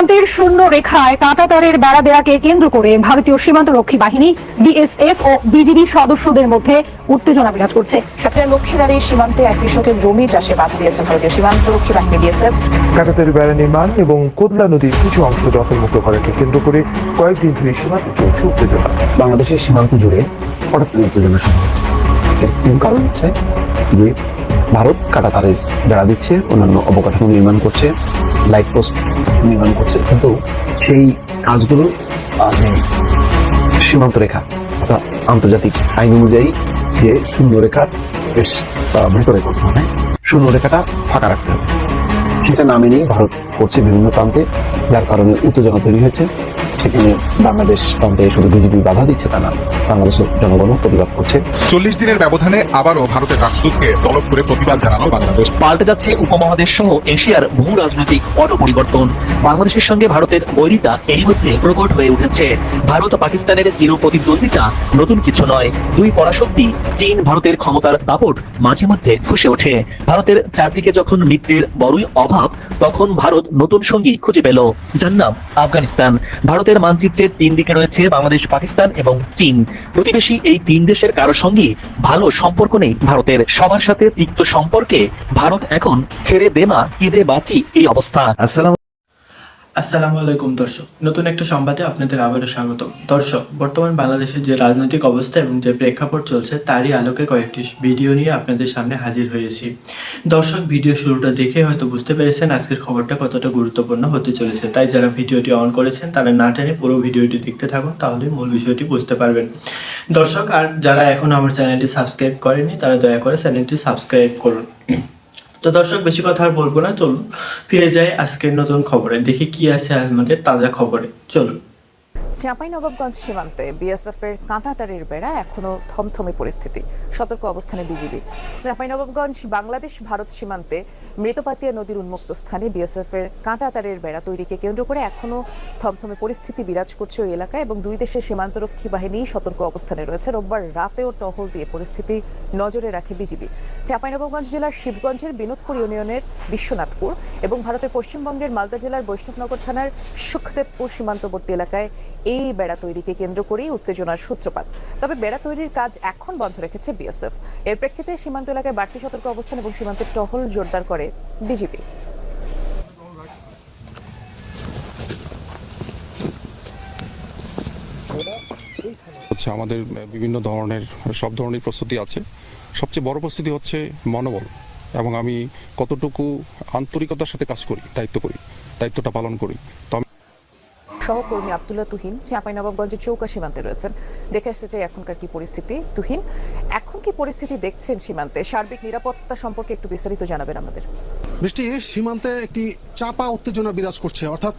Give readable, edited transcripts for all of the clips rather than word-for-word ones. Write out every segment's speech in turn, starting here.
সীমান্তের শূন্য রেখায় কাঁটাতারের বেড়া দেয়াকে কেন্দ্র করে ভারতীয় সীমান্ত রক্ষী বাহিনী বিএসএফ ও বিজিবি সদস্যদের মধ্যে উত্তেজনা বিরাজ করছে। সাতক্ষীরা লক্ষ্মীদারি সীমান্তে এক কৃষকের জমি চাষে বাধা দিয়েছে ভারতীয় সীমান্ত রক্ষী বাহিনী বিএসএফ। কাঁটাতারের বেড়া নির্মাণ এবং কোদলা নদীর কিছু অংশ দখলমুক্ত করাকে কেন্দ্র করে কয়েকদিন ধরে সীমান্তে চলছে উত্তেজনা। বাংলাদেশের সীমান্ত জুড়ে হঠাৎ করে উত্তেজনা শুরু হচ্ছে। এর মূল কারণ হচ্ছে যে ভারত কাঁটাতারের বেড়া দিচ্ছে, অন্যান্য অবকাঠামো নির্মাণ করছে, লাইট পোস্ট নির্মাণ করছে, কিন্তু সেই কাজগুলো সীমান্ত রেখা অর্থাৎ আন্তর্জাতিক আইন অনুযায়ী যে শূন্য রেখার বেশ ভেতরে করতে হবে, শূন্য রেখাটা ফাঁকা রাখতে হবে। সেটা না মেনেই ভারত করছে বিভিন্ন প্রান্তে, যার কারণে উত্তেজনা তৈরি হয়েছে। সেখানে বাংলাদেশ প্রান্তে শুধু বিজেপি বাধা দিচ্ছে তা না, বাংলাদেশের জনগণও প্রতিবাদ করছে। 40 দিনের ব্যবধানে আবারও ভারতের রাষ্ট্রদূতকে তলব করে প্রতিবাদ জানালো বাংলাদেশ। পাল্টে যাচ্ছে উপমহাদেশ সহ এশিয়ার ভূ রাজনৈতিক পট পরিবর্তন। বাংলাদেশের সঙ্গে ভারতের বৈরিতা এই মধ্যে প্রকট হয়ে উঠেছে। ভারত ও পাকিস্তানের চির প্রতিদ্বন্দ্বিতা নতুন কিছু নয়। দুই পরাশক্তি চীন ভারতের ক্ষমতার দাপট মাঝে মধ্যে ফুসে ওঠে। ভারতের চারদিকে যখন মিত্রের বড়ই অভাব, তখন ভারত নতুন সঙ্গী খুঁজে পেল, যার নাম আফগানিস্তান। ভারতের মানচিত্রের তিন দিকে রয়েছে বাংলাদেশ, পাকিস্তান এবং চীন। প্রতিবেশী এই তিন দেশের কারো সঙ্গে ভালো সম্পর্ক নেই ভারতের। সবার সাথে তিক্ত সম্পর্কে ভারত এখন ছেড়ে দে মা কেঁদে বাঁচি এই অবস্থা। আসসালামু আলাইকুম দর্শক, নতুন একটা সংবাদে আপনাদের আবারও স্বাগত। দর্শক, বর্তমান বাংলাদেশের যে রাজনৈতিক অবস্থা এবং যে প্রেক্ষাপট চলছে তারই আলোকে কয়েকটি ভিডিও নিয়ে আপনাদের সামনে হাজির হয়েছি। দর্শক, ভিডিও শুরুটা দেখে হয়তো বুঝতে পেরেছেন আজকের খবরটা কতটা গুরুত্বপূর্ণ হতে চলেছে। তাই যারা ভিডিওটি অন করেছেন তারা না টেনে পুরো ভিডিওটি দেখতে থাকুন, তাহলে মূল বিষয়টি বুঝতে পারবেন। দর্শক, আর যারা এখনো আমার চ্যানেলটি সাবস্ক্রাইব করেনি তারা দয়া করে চ্যানেলটি সাবস্ক্রাইব করুন। তো দর্শক, বেশি কথা আর বলবো না, চলুন ফিরে যাই আজকের নতুন খবরে, দেখি কি আছে আমাদের তাজা খবরে। চলুন। চাঁপাইনবাবগঞ্জ সীমান্তে বিএসএফ এর কাঁটাতারের বেড়া এখনো থমথমে পরিস্থিতি, সতর্ক অবস্থানে বিজিবি। চাঁপাইনবাবগঞ্জ বাংলাদেশ ভারত সীমান্তে মৃতপাতিয়া নদীর উন্মুক্ত স্থানে বিএসএফ এর কাঁটাতারের বেড়া তৈরিকে কেন্দ্র করে এখনো থমথমে পরিস্থিতি বিরাজ করছে ওই এলাকায়, এবং দুই দেশের সীমান্তরক্ষী বাহিনী সতর্ক অবস্থানে রয়েছে। রোববার রাতেও টহল দিয়ে পরিস্থিতি নজরে রাখে বিজিবি। চাঁপাইনবাবগঞ্জ জেলার শিবগঞ্জের বিনোদপুর ইউনিয়নের বিশ্বনাথপুর এবং ভারতের পশ্চিমবঙ্গের মালদা জেলার বৈষ্ণবনগর থানার সুখদেবপুর সীমান্তবর্তী এলাকায় এই বেড়া তৈরিকে কেন্দ্র করেই উত্তেজনার সূত্রপাত। তবে বেড়া তৈরির কাজ এখন বন্ধ রেখেছে বিএসএফ। এর প্রেক্ষিতে সীমান্ত এলাকায় বাড়তি সতর্ক অবস্থান এবং সীমান্তের টহল জোরদার করে বিজিবি। হচ্ছে আমাদের বিভিন্ন ধরনের সব ধরনের প্রস্তুতি আছে। সবচেয়ে বড় প্রস্তুতি হচ্ছে মনোবল, এবং আমি কতটুকু আন্তরিকতার সাথে কাজ করি, দায়িত্বটা পালন করি। সহকর্মী আব্দুল্লাহ তুহিন চাঁপাইনবাবগঞ্জের চৌকা সীমান্তে রয়েছেন, দেখে আসতে চাই এখনকার কি পরিস্থিতি। তুহিন, এখন কি পরিস্থিতি দেখছেন সীমান্তে? সার্বিক নিরাপত্তা সম্পর্কে একটু বিস্তারিত জানাবেন আমাদের। বৃষ্টি, সীমান্তে একটি চাপা উত্তেজনা বিরাজ করছে। অর্থাৎ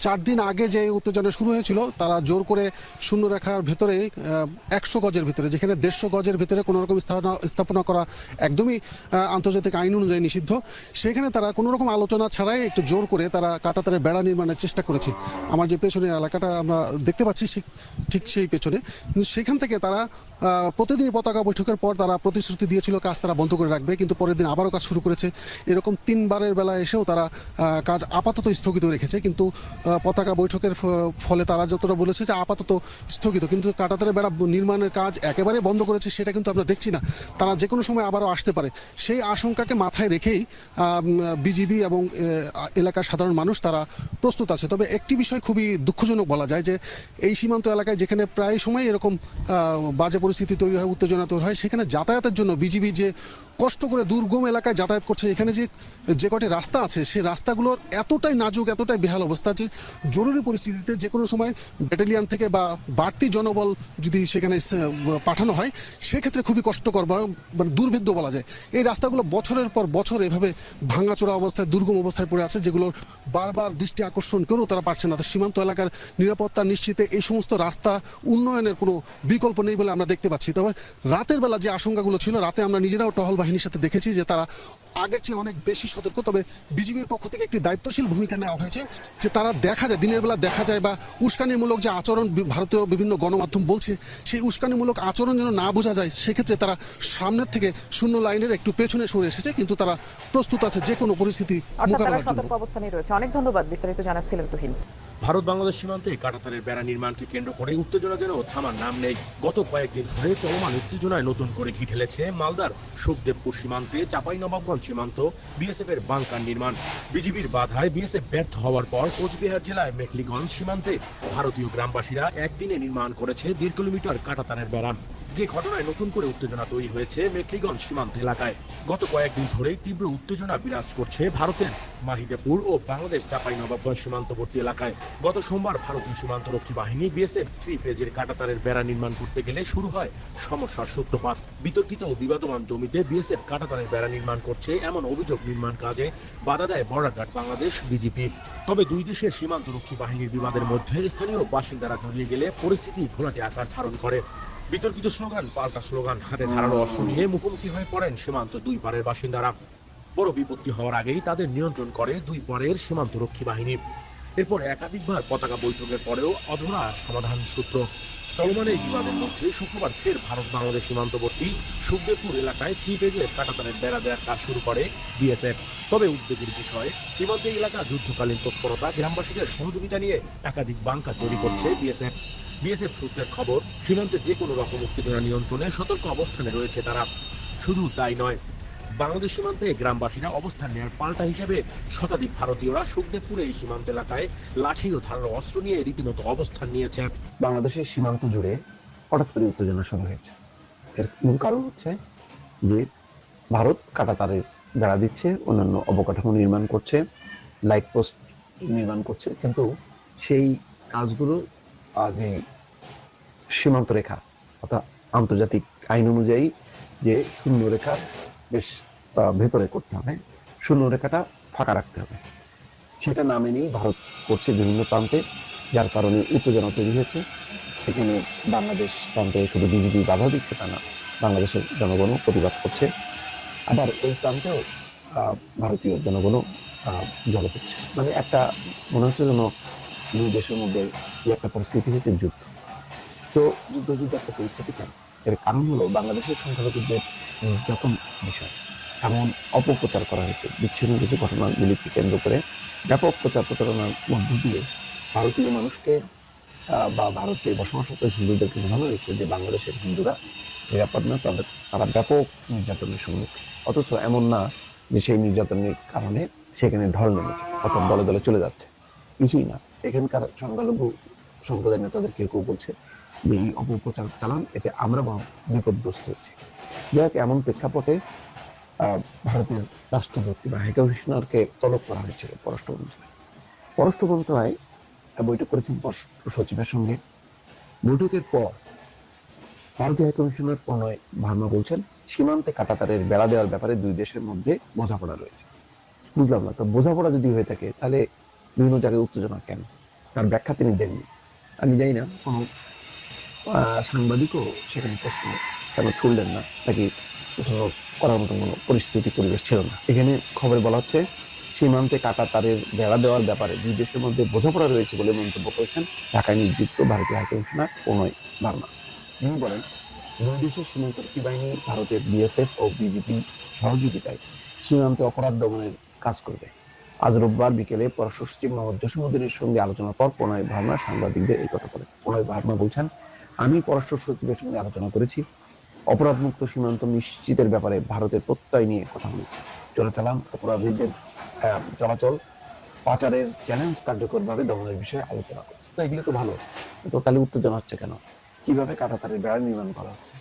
4 দিন আগে যে উত্তেজনা শুরু হয়েছিল, তারা জোর করে শূন্য রেখার ভেতরে 100 গজের ভিতরে, যেখানে 150 গজের ভিতরে কোনো রকম স্থাপনা করা একদমই আন্তর্জাতিক আইন অনুযায়ী নিষিদ্ধ, সেখানে তারা কোনো রকম আলোচনা ছাড়াই একটু জোর করে তারা কাঁটাতারের বেড়া নির্মাণের চেষ্টা করেছে। আমার যে পেছনের এলাকাটা আমরা দেখতে পাচ্ছি ঠিক সেই পেছনে, কিন্তু সেখান থেকে তারা প্রতিদিনই পতাকা বৈঠকের পর তারা প্রতিশ্রুতি দিয়েছিল কাজ তারা বন্ধ করে রাখবে, কিন্তু পরের দিন আবারও কাজ শুরু করেছে। এরকম 3 বারের বেলা এসেও তারা কাজ আপাতত স্থগিত রেখেছে। কিন্তু পতাকা বৈঠকের ফলে তারা যতটা বলেছে যে আপাতত স্থগিত, কিন্তু কাঁটাতারের বেড়া নির্মাণের কাজ একেবারে বন্ধ করেছে সেটা কিন্তু আমরা দেখছি না। তারা যে কোনো সময় আবারও আসতে পারে, সেই আশঙ্কাকে মাথায় রেখেই বিজিবি এবং এলাকার সাধারণ মানুষ তারা প্রস্তুত আছে। তবে একটি বিষয় খুবই দুঃখজনক বলা যায়, যে এই সীমান্ত এলাকায় যেখানে প্রায় সময় এরকম বাজে পরিস্থিতি তৈরি হয়, উত্তেজনা তৈরি হয়, সেখানে যাতায়াতের জন্য বিজিবি যে কষ্ট করে দুর্গম এলাকায় যাতায়াত করছে, এখানে যে কটি রাস্তা আছে সেই রাস্তাগুলোর এতটাই নাজুক, এতটাই বেহাল অবস্থা যে জরুরি পরিস্থিতিতে যে কোনো সময় ব্যাটালিয়ান থেকে বা বাড়তি জনবল যদি সেখানে পাঠানো হয়, সেক্ষেত্রে খুবই কষ্টকর বা দুর্ভেদ্য বলা যায়। এই রাস্তাগুলো বছরের পর বছর এভাবে ভাঙাচোরা অবস্থায়, দুর্গম অবস্থায় পড়ে আছে, যেগুলোর বারবার দৃষ্টি আকর্ষণ করেও তারা পারছে না। সীমান্ত এলাকার নিরাপত্তা নিশ্চিতে এই সমস্ত রাস্তা উন্নয়নের কোনো বিকল্প নেই বলে আমরা দেখতে দেখতে পাচ্ছি। তবে রাতের বেলা যে আশঙ্কাগুলো ছিল, রাতে আমরা নিজেরাও টহল বাহিনীর সাথে দেখেছি যে তারা আগের চেয়ে অনেক বেশি সতর্ক। তবে বিজিবির পক্ষ থেকে একটি দায়িত্বশীল ভূমিকা নেওয়া হয়েছে যে তারা দেখা যায়, দিনের বেলা দেখা যায় বা উস্কানিমূলক যে আচরণ ভারতীয় বিভিন্ন গণমাধ্যম বলছে, সেই উস্কানিমূলক আচরণ যেন না বোঝা যায়, সেক্ষেত্রে তারা সামনের থেকে শূন্য লাইনের একটু পেছনে সরে এসেছে, কিন্তু তারা প্রস্তুত আছে যে কোনো পরিস্থিতি অর্থাৎ তারা মোকাবেলার জন্য। সতর্ক অবস্থানে রয়েছে। অনেক ধন্যবাদ, বিস্তারিত জানাচ্ছিলেন তুহিন। ভারত বাংলাদেশ সীমান্তে কাঁটাতারের বেড়া নির্মাণকে কেন্দ্র করে উত্তেজনা যেন থামার নাম নেই। গত কয়েকদিন ধরে চলমান উত্তেজনায় নতুন করে ঘি ঢেলেছে মালদার সুখদেবপুর সীমান্তে চাঁপাইনবাবগঞ্জ সীমান্ত বিএসএফ এর বাংকার নির্মাণ। বিজিবির বাধায় বিএসএফ ব্যর্থ হওয়ার পর কোচবিহার জেলায় মেখলিগঞ্জ সীমান্তে ভারতীয় গ্রামবাসীরা একদিনে নির্মাণ করেছে 1.5 কিলোমিটার কাঁটাতারের বেড়া। যে ঘটনায় নতুন করে উত্তেজনা তৈরি হয়েছে মেখলিগঞ্জ সীমান্ত এলাকায়। গত কয়েকদিন ধরেই তীব্র উত্তেজনা বিরাজ করছে ভারতের মাহিদেপুর ও বাংলাদেশ চাঁপাইনবাবগঞ্জ সীমান্তবর্তী এলাকায়। গত সোমবার ভারতীয় সীমান্তরক্ষী বাহিনী বিএসএফ 3 ফেজের কাঁটাতারের বেড়া নির্মাণ করতে গেলে শুরু হয় সমস্যার সূত্রপাত। বিতর্কিত ও বিবাদমান জমিতে বিএসএফ কাঁটাতারের বেড়া নির্মাণ করছে এমন অভিযোগ নির্মাণ কাজে বাধা দেয় বর্ডার গার্ড বাংলাদেশ বিজিপি। তবে দুই দেশের সীমান্তরক্ষী বাহিনীর বিবাদের মধ্যে স্থানীয় বাসিন্দারা জড়িয়ে গেলে পরিস্থিতি ঘোলাটে আকার ধারণ করে। বিতর্কিত স্লোগান পাল্টা স্লোগান, হাতে ধারালো অস্ত্র নিয়ে মুখোমুখি হয়ে পড়েন সীমান্ত দুই পারের বাসিন্দারা। বড় বিপত্তি হওয়ার আগেই তাদের নিয়ন্ত্রণ করে দুই পারের সীমান্তরক্ষী বাহিনী। এরপর একাধিকবার পতাকা বৈঠকের পরেও অধরা সমাধান সূত্র। চলমান এই বিবাদের মধ্যে শুক্রবার ফের ভারত বাংলাদেশ সীমান্তবর্তী সুখদেবপুর এলাকায় 3 ফেজের কাঁটাতারের বেড়া দেওয়ার কাজ শুরু করে বিএসএফ। তবে উদ্বেগের বিষয়, সীমান্ত এলাকা যুদ্ধকালীন তৎপরতা, গ্রামবাসীদের সহযোগিতা নিয়ে একাধিক বাংকার তৈরি করছে বিএসএফ। বিএসএফ সূত্রের খবর, সীমান্তে যে কোনো রকম উত্তেজনা নিয়ন্ত্রণে সতর্ক অবস্থানে রয়েছে তারা। শুধু তাই নয়, বাংলাদেশ সীমান্তে গ্রামবাসীরা অবস্থান নেওয়ার পাল্টা হিসেবে শতাধিক ভারতীয়রা সুখদেবপুরে এই সীমান্ত এলাকায় লাঠি ও ধারালো অস্ত্র নিয়ে রীতিমতো অবস্থান নিয়েছে। বাংলাদেশের সীমান্ত জুড়ে হঠাৎ করে উত্তেজনা শুরু হয়েছে। এর মূল কারণ হচ্ছে যে ভারত কাঁটাতারের বেড়া দিচ্ছে, অন্যান্য অবকাঠামো নির্মাণ করছে, লাইট পোস্ট নির্মাণ করছে, কিন্তু সেই কাজগুলো যে সীমান্ত রেখা অর্থাৎ আন্তর্জাতিক আইন অনুযায়ী যে শূন্য রেখার বেশ ভেতরে করতে হবে, শূন্য রেখাটা ফাঁকা রাখতে হবে, সেটা না মেনেই ভারত করছে বিভিন্ন প্রান্তে, যার কারণে উত্তেজনা তৈরি হয়েছে। সেখানে বাংলাদেশ প্রান্তে শুধু বিজিবি বাধা দিচ্ছে তা না, বাংলাদেশের জনগণও প্রতিবাদ করছে, আবার ওই প্রান্তেও ভারতীয় জনগণও জড়ো করছে। মানে একটা মনে হচ্ছে যেন দুই দেশের মধ্যে একটা পরিস্থিতি হচ্ছে যুদ্ধ। তো যুদ্ধ একটা পরিস্থিতি কেন? এর কারণ হলো বাংলাদেশের সংখ্যালঘুদের নির্যাতন বিষয় এমন অপপ্রচার করা হয়েছে। বিচ্ছিন্ন কিছু ঘটনাগুলিকে কেন্দ্র করে ব্যাপক প্রচার প্রচারণার মধ্য দিয়ে ভারতীয় মানুষকে বা ভারতে বসবাসরত হিন্দুদেরকে বোঝানো হয়েছে যে বাংলাদেশের হিন্দুরা নিরাপদ না, তারা ব্যাপক নির্যাতনের সম্মুখীন। অথচ এমন না যে সেই নির্যাতনের কারণে সেখানে ঢল নেমেছে অথবা দলে দলে চলে যাচ্ছে, কিছুই না। এখানকার সংখ্যালঘু সম্প্রদায়ের নেতাদের কেউ কেউ বলছে যে এই অপপ্রচার চালান, এতে আমরা বিপদগ্রস্ত হচ্ছি। যাই হোক, এমন প্রেক্ষাপটে ভারতের রাষ্ট্রদূত বা হাইকমিশনারকে তলব করা হয়েছিল পররাষ্ট্র মন্ত্রণালয় বৈঠক করেছেন পররাষ্ট্র সচিবের সঙ্গে। বৈঠকের পর ভারতীয় হাইকমিশনার প্রণয় ভার্মা বলছেন, সীমান্তে কাঁটাতারের বেড়া দেওয়ার ব্যাপারে দুই দেশের মধ্যে বোঝাপড়া রয়েছে। বুঝলাম না, তো বোঝাপড়া যদি হয়ে থাকে তাহলে বিভিন্ন জায়গায় উত্তেজনা কেন? তার ব্যাখ্যা তিনি দেননি। আমি জানি না কোনো সাংবাদিকও সেখানে প্রশ্ন কেন ছুড়লেন না, নাকি কোথাও করার মতো কোনো পরিস্থিতি পরিবেশ ছিল না। এখানে খবরে বলা হচ্ছে সীমান্তে কাঁটাতারের বেড়া দেওয়ার ব্যাপারে দুই দেশের মধ্যে বোঝাপড়া রয়েছে বলে মন্তব্য করেছেন ঢাকায় নিযুক্ত ভারতীয় হাইকমিশনার প্রণয় ভার্মা। তিনি বলেন, দুই দেশের সীমান্তরক্ষী বাহিনী ভারতের বিএসএফ ও বিজিবি সহযোগিতায় সীমান্তে অপরাধ দমনের কাজ করবে। আজ রোববার বিকেলে পররাষ্ট্র সচিব মোহাম্মদ জসিমউদ্দিনের সঙ্গে আলোচনার পর প্রণয় ভার্মা সাংবাদিকদের এই কথা বলেন। প্রণয় ভার্মা বলছেন, আমি পররাষ্ট্র সচিবের সঙ্গে আলোচনা করেছি, অপরাধমুক্ত সীমান্ত নিশ্চিতের ব্যাপারে ভারতের প্রত্যয় নিয়ে কথা বলেছি। চোরাচালান, অপরাধীদের চলাচল, পাচারের চ্যালেঞ্জ কার্যকরভাবে দমনের বিষয়ে আলোচনা করছি। তো এগুলো তো ভালো, তো তাহলে উত্তেজনা হচ্ছে কেন? কিভাবে কাঁটাতারের বেড়া নির্মাণ করা হচ্ছে?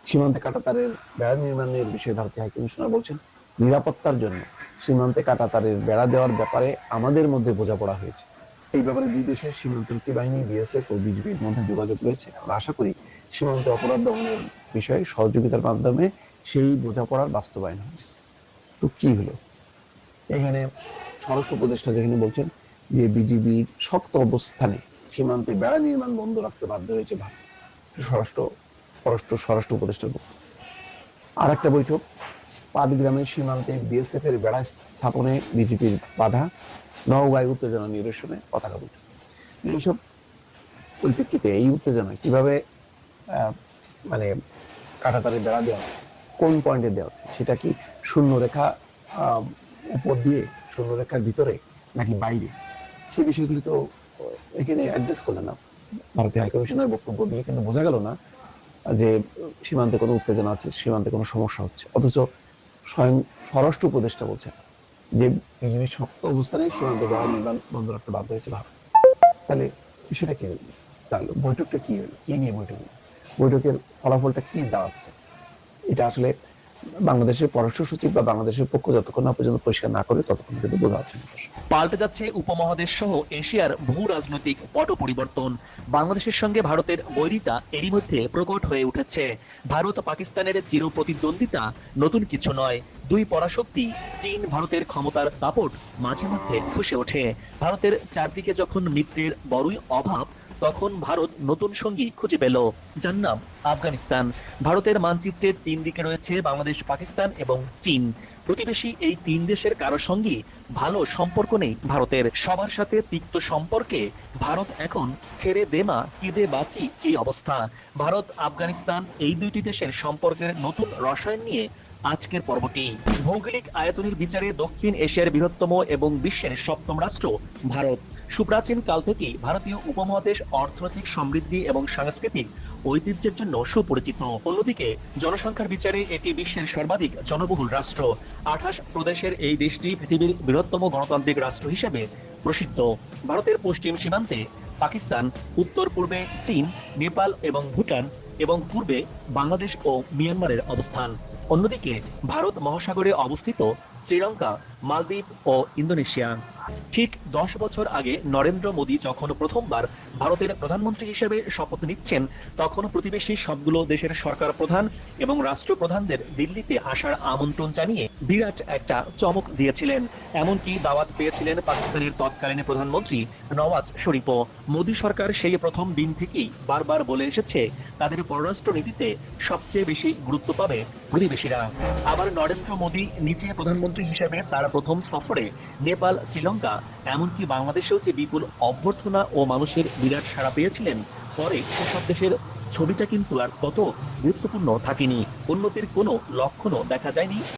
সীমান্তে কাঁটাতারের বেড়া নির্মাণের বিষয়ে ভারতীয় হাইকমিশনার বলছেন, নিরাপত্তার জন্য সীমান্তে কাঁটাতারের বেড়া দেওয়ার ব্যাপারে আমাদের মধ্যে বোঝাপড়া হয়েছে। এই ব্যাপারে দুই দেশের সীমান্তরক্ষী বাহিনী বিএসএফ ও বিজিবির মধ্যে যোগাযোগ রয়েছে। আমরা আশা করি সীমান্তে অপরাধ দমনের বিষয়ে সহযোগিতার মাধ্যমে সেই বোঝাপড়ার বাস্তবায়ন হবে। তো কি হলো এখানে? স্বরাষ্ট্র উপদেষ্টা যেখানে বলছেন যে বিজিবির শক্ত অবস্থানে সীমান্তে বেড়া নির্মাণ বন্ধ রাখতে বাধ্য হয়েছে ভারত, স্বরাষ্ট্র স্বরাষ্ট্র উপদেষ্টার বক্তব্য। আর একটা বৈঠক, পাটগ্রামের সীমান্তে বিএসএফ এর বেড়া স্থাপনে বিজেপির বাধা, নওগাঁয় উত্তেজনা নিরসনে পতাকা বৈঠক। এইসব পরিপ্রেক্ষিতে এই উত্তেজনা কিভাবে মানে কাঁটাতারের বেড়া দেওয়া হচ্ছে, কোন পয়েন্টে দেওয়া হচ্ছে, সেটা কি শূন্যরেখা উপর দিয়ে, শূন্যরেখার ভিতরে নাকি বাইরে, সেই বিষয়গুলি তো এখানে অ্যাড্রেস করলেন না ভারতীয় হাইকমিশনের বক্তব্য দিয়ে, কিন্তু বোঝা গেল না যে সীমান্তে কোনো উত্তেজনা আছে, সীমান্তে কোনো সমস্যা হচ্ছে। অথচ স্বয়ং স্বরাষ্ট্র উপদেষ্টা বলছেন যে বিজেপির শক্ত অবস্থানে সীমান্তে বেড়া নির্মাণ বন্ধ রাখতে বাধ্য হয়েছে ভারত। তাহলে বিষয়টা কি হলো? তাহলে বৈঠকটা কি হলো? কি নিয়ে বৈঠক হলো? বৈঠকের ফলাফলটা কি দাঁড়াচ্ছে? এটা আসলে বাংলাদেশের পররাষ্ট্র সচিব বা বাংলাদেশের পক্ষ যতক্ষণ না পর্যন্ত পরিষ্কার না করে ততক্ষণ কিন্তু বোঝা যাচ্ছে না। পাল্টে যাচ্ছে উপমহাদেশ সহ এশিয়ার ভূ রাজনৈতিক পট পরিবর্তন। বাংলাদেশের সঙ্গে ভারতের বৈরিতা এরই মধ্যে প্রকট হয়ে উঠেছে। ভারত পাকিস্তানের চির প্রতিদ্বন্দ্বিতা নতুন কিছু নয়। দুই পরাশক্তি চীন ভারতের ক্ষমতার দাপট মাঝে মধ্যে ফুসে ওঠে। ভারতের চারদিকে যখন মিত্রের বড়ই অভাব, তখন ভারত নতুন সঙ্গী খুঁজে পেল, যার নাম আফগানিস্তান। ভারতের মানচিত্রের 3 দিকে রয়েছে বাংলাদেশ, পাকিস্তান এবং চীন। প্রতিবেশী এই 3 দেশের কারো সঙ্গে ভালো সম্পর্ক নেই ভারতের। সবার সাথে তিক্ত সম্পর্কে ভারত এখন ছেড়ে দেমা কেঁদে বাঁচি এই অবস্থা। ভারত আফগানিস্তান এই দুইটি দেশের সম্পর্কের নতুন রসায়ন নিয়ে আজকের পর্বটি। ভৌগোলিক আয়তনের বিচারে দক্ষিণ এশিয়ার বৃহত্তম এবং বিশ্বের 7ম রাষ্ট্র ভারত। সুপ্রাচীন কাল থেকেই ভারতীয় উপমহাদেশ অর্থনৈতিক সমৃদ্ধি এবং সাংস্কৃতিক ঐতিহ্যের জন্য সুপরিচিত। অন্যদিকে জনসংখ্যার বিচারে এটি বিশ্বের সর্বাধিক জনবহুল রাষ্ট্র। 28 প্রদেশের এই দেশটি পৃথিবীর বৃহত্তম গণতান্ত্রিক রাষ্ট্র হিসেবে প্রসিদ্ধ। ভারতের পশ্চিম সীমান্তে পাকিস্তান, উত্তর পূর্বে চীন, নেপাল এবং ভুটান এবং পূর্বে বাংলাদেশ ও মিয়ানমারের অবস্থান। অন্যদিকে ভারত মহাসাগরে অবস্থিত শ্রীলঙ্কা, মালদ্বীপ ও ইন্দোনেশিয়া। ঠিক 10 বছর আগে নরেন্দ্র মোদী যখন প্রথমবার ভারতের প্রধানমন্ত্রী হিসেবে শপথ নিচ্ছেন, তখন প্রতিবেশী সবগুলো দেশের সরকার প্রধান এবং রাষ্ট্রপ্রধানদের দিল্লিতে আসার আমন্ত্রণ জানিয়ে বিরাট একটা চমক দিয়েছিলেন। এমনকি দাওয়াত পেয়েছিলেন পাকিস্তানের তৎকালীন প্রধানমন্ত্রী নওয়াজ শরীফও। মোদী সরকার সেই প্রথম দিন থেকেই বারবার বলে এসেছে তাদের পররাষ্ট্র নীতিতে সবচেয়ে বেশি গুরুত্ব পাবে প্রতিবেশীরা। আবার নরেন্দ্র মোদী নিজে প্রধানমন্ত্রী হিসেবে তার প্রথম সফরে নেপাল, শ্রীলঙ্কা এমনকি বাংলাদেশেও যে বিপুল অভ্যর্থনা ও মানুষের বিরাট সাড়া পেয়েছিলেন, পরে সেসব দেশের ছবিটা কিন্তু আর তত গুরুত্বপূর্ণ থাকেনি। উন্নতির কোনো লক্ষণও দেখা যায়নি